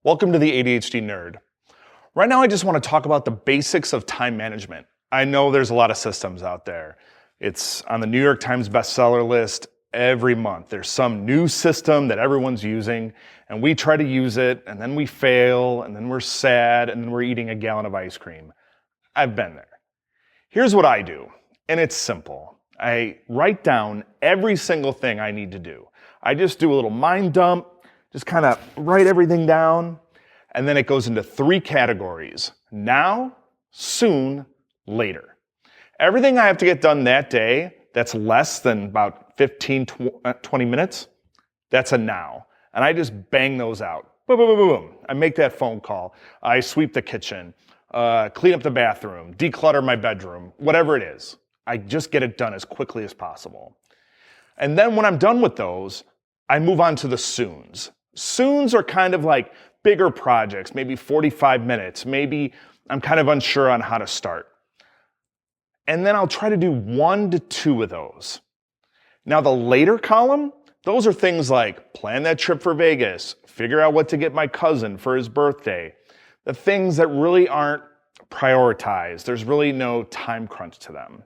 Welcome to the ADHD Nerd. Right now I just want to talk about the basics of time management. I know there's a lot of systems out there. It's on the New York Times bestseller list every month. There's some new system that everyone's using, and we try to use it, and then we fail, and then we're sad, and then we're eating a gallon of ice cream. I've been there. Here's what I do, and it's simple. I write down every single thing I need to do. I just do a little mind dump, just kind of write everything down, and then it goes into three categories: now, soon, later. Everything I have to get done that day that's less than about 15, 20 minutes, that's a now. And I just bang those out. Boom, boom, boom, boom. I make that phone call. I sweep the kitchen, clean up the bathroom, declutter my bedroom, whatever it is. I just get it done as quickly as possible. And then when I'm done with those, I move on to the soons. Soons are kind of like bigger projects, maybe 45 minutes. Maybe I'm kind of unsure on how to start. And then I'll try to do 1 to 2 of those. Now the later column, those are things like plan that trip for Vegas, figure out what to get my cousin for his birthday. The things that really aren't prioritized. There's really no time crunch to them.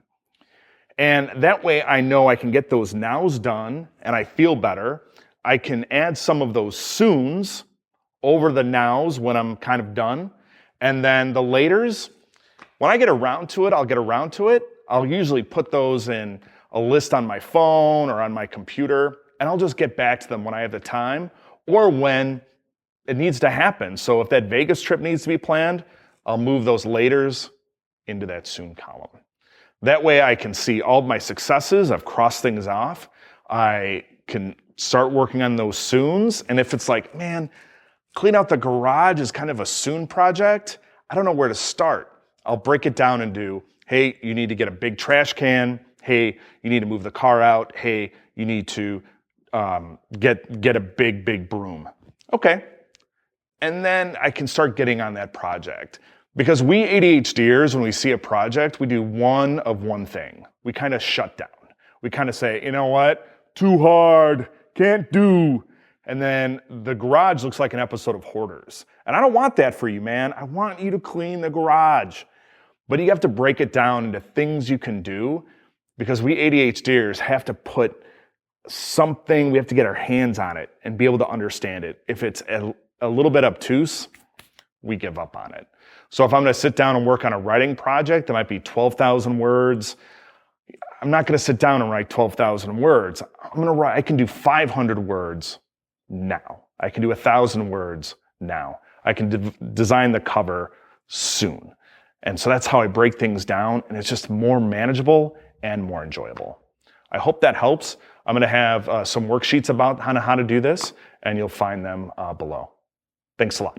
And that way I know I can get those nows done and I feel better. I can add some of those soons over the nows when I'm kind of done. And then the laters, when I get around to it, I'll get around to it. I'll usually put those in a list on my phone or on my computer, and I'll just get back to them when I have the time or when it needs to happen. So if that Vegas trip needs to be planned, I'll move those laters into that soon column. That way I can see all of my successes. I've crossed things off. I can start working on those soons. And if it's like, man, clean out the garage is kind of a soon project, I don't know where to start. I'll break it down and do, hey, you need to get a big trash can. Hey, you need to move the car out. Hey, you need to get a big broom. Okay. And then I can start getting on that project. Because we ADHDers, when we see a project, we do one of one thing. We kind of shut down. We kind of say, you know what? Too hard. Can't do. And then the garage looks like an episode of Hoarders. And I don't want that for you, man. I want you to clean the garage. But you have to break it down into things you can do, because we ADHDers have to put something, we have to get our hands on it and be able to understand it. If it's a little bit obtuse, we give up on it. So if I'm going to sit down and work on a writing project that might be 12,000 words, I'm not going to sit down and write 12,000 words. I can do 500 words now. I can do 1,000 words now. I can design the cover soon. And so that's how I break things down, and it's just more manageable and more enjoyable. I hope that helps. I'm going to have some worksheets about how to do this, and you'll find them below. Thanks a lot.